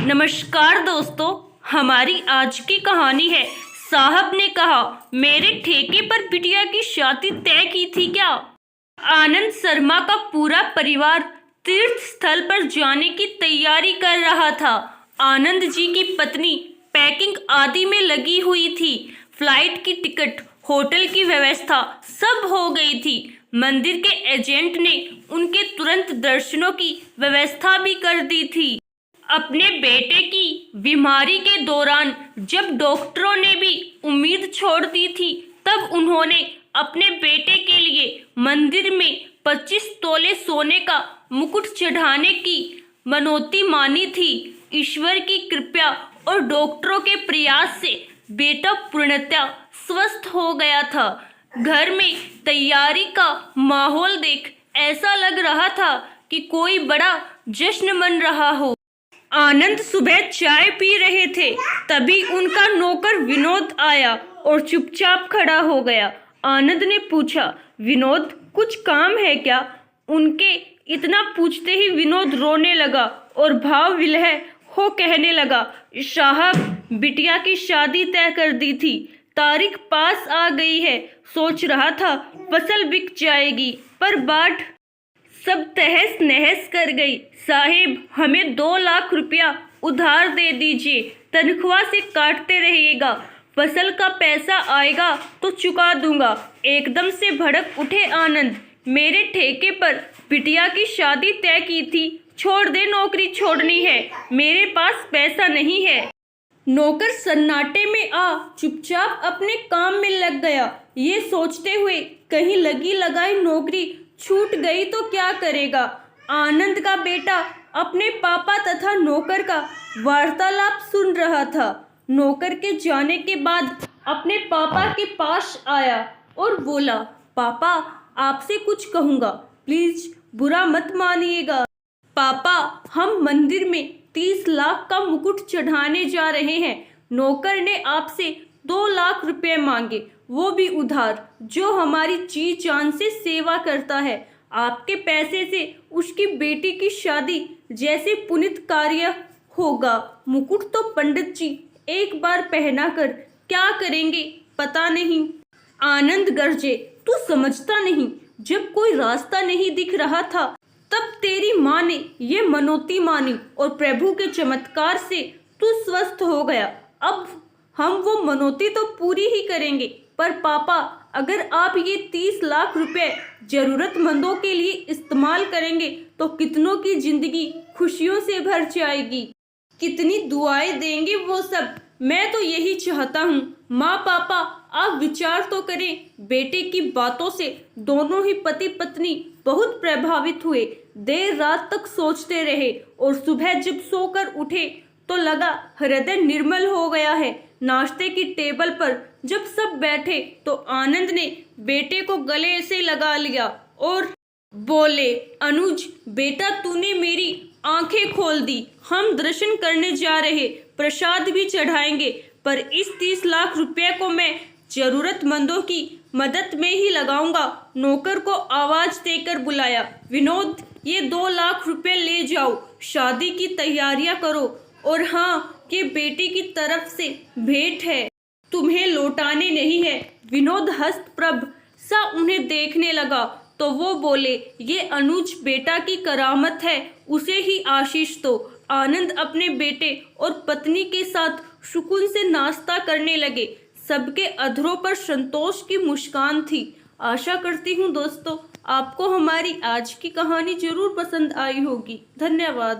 नमस्कार दोस्तों, हमारी आज की कहानी है। साहब ने कहा, मेरे ठेके पर बिटिया की शादी तय की थी क्या? आनंद शर्मा का पूरा परिवार तीर्थ स्थल पर जाने की तैयारी कर रहा था। आनंद जी की पत्नी पैकिंग आदि में लगी हुई थी। फ्लाइट की टिकट, होटल की व्यवस्था सब हो गई थी। मंदिर के एजेंट ने उनके तुरंत दर्शनों की व्यवस्था भी कर दी थी। अपने बेटे की बीमारी के दौरान जब डॉक्टरों ने भी उम्मीद छोड़ दी थी, तब उन्होंने अपने बेटे के लिए मंदिर में 25 तोले सोने का मुकुट चढ़ाने की मनौती मानी थी। ईश्वर की कृपा और डॉक्टरों के प्रयास से बेटा पूर्णतः स्वस्थ हो गया था। घर में तैयारी का माहौल देख ऐसा लग रहा था कि कोई बड़ा जश्न मन रहा हो। आनंद सुबह चाय पी रहे थे, तभी उनका नौकर विनोद आया और चुपचाप खड़ा हो गया। आनंद ने पूछा, विनोद, कुछ काम है क्या? उनके इतना पूछते ही विनोद रोने लगा और भाव विलह हो कहने लगा, साहब, बिटिया की शादी तय कर दी थी, तारीख पास आ गई है। सोच रहा था फसल बिक जाएगी, पर बाढ़ सब तहस नहस कर गई। साहिब, हमें 2 लाख रुपया उधार दे दीजिए, तनख्वाह से काटते रहिएगा, फसल का पैसा आएगा तो चुका दूंगा। एकदम से भड़क उठे आनंद, मेरे ठेके पर बिटिया की शादी तय की थी, छोड़ दे, नौकरी छोड़नी है, मेरे पास पैसा नहीं है। नौकर सन्नाटे में आ चुपचाप अपने काम में लग गया, ये सोचते हुए कहीं लगी लगाई नौकरी छूट गई तो क्या करेगा। आनंद का बेटा अपने पापा तथा नौकर का वार्तालाप सुन रहा था। नौकर के जाने के बाद अपने पापा के पास आया और बोला, पापा, आपसे कुछ कहूँगा, प्लीज बुरा मत मानिएगा। पापा, हम मंदिर में 30 लाख का मुकुट चढ़ाने जा रहे हैं। नौकर ने आपसे 2 लाख रुपए मांगे, वो भी उधार, जो हमारी जी जान से सेवा करता है। आपके पैसे से उसकी बेटी की शादी जैसे पुनीत कार्य होगा। मुकुट तो पंडित जी एक बार पहना कर क्या करेंगे पता नहीं। आनंद गरजे, तू समझता नहीं, जब कोई रास्ता नहीं दिख रहा था, तब तेरी माँ ने ये मनौती मानी और प्रभु के चमत्कार से तू स्वस्थ हो गया। अब हम वो मनौती तो पूरी ही करेंगे, पर पापा, अगर आप ये 30 लाख रुपए जरूरतमंदों के लिए इस्तेमाल करेंगे तो कितनों की जिंदगी खुशियों से भर जाएगी, कितनी दुआएं देंगे वो सब। मैं तो यही चाहता हूँ। माँ, पापा, आप विचार तो करें। बेटे की बातों से दोनों ही पति पत्नी बहुत प्रभावित हुए। देर रात तक सोचते रहे और सुबह जब सोकर उठे तो लगा हृदय निर्मल हो गया है। नाश्ते की टेबल पर जब सब बैठे तो आनंद ने बेटे को गले से लगा लिया और बोले, अनुज बेटा, तूने मेरी आंखें खोल दी। हम दर्शन करने जा रहे, प्रसाद भी चढ़ाएंगे, पर इस 30 लाख रुपए को मैं जरूरतमंदों की मदद में ही लगाऊंगा। नौकर को आवाज देकर बुलाया, विनोद, ये 2 लाख रुपए ले जाओ, शादी की तैयारियां करो, और हाँ, ये बेटी की तरफ से भेंट है, तुम्हें लौटाने नहीं है। विनोद हस्तप्रभ सा उन्हें देखने लगा तो वो बोले, ये अनुज बेटा की करामत है, उसे ही आशीष दो। आनंद अपने बेटे और पत्नी के साथ सुकून से नाश्ता करने लगे। सबके अधरों पर संतोष की मुस्कान थी। आशा करती हूँ दोस्तों, आपको हमारी आज की कहानी जरूर पसंद आई होगी। धन्यवाद।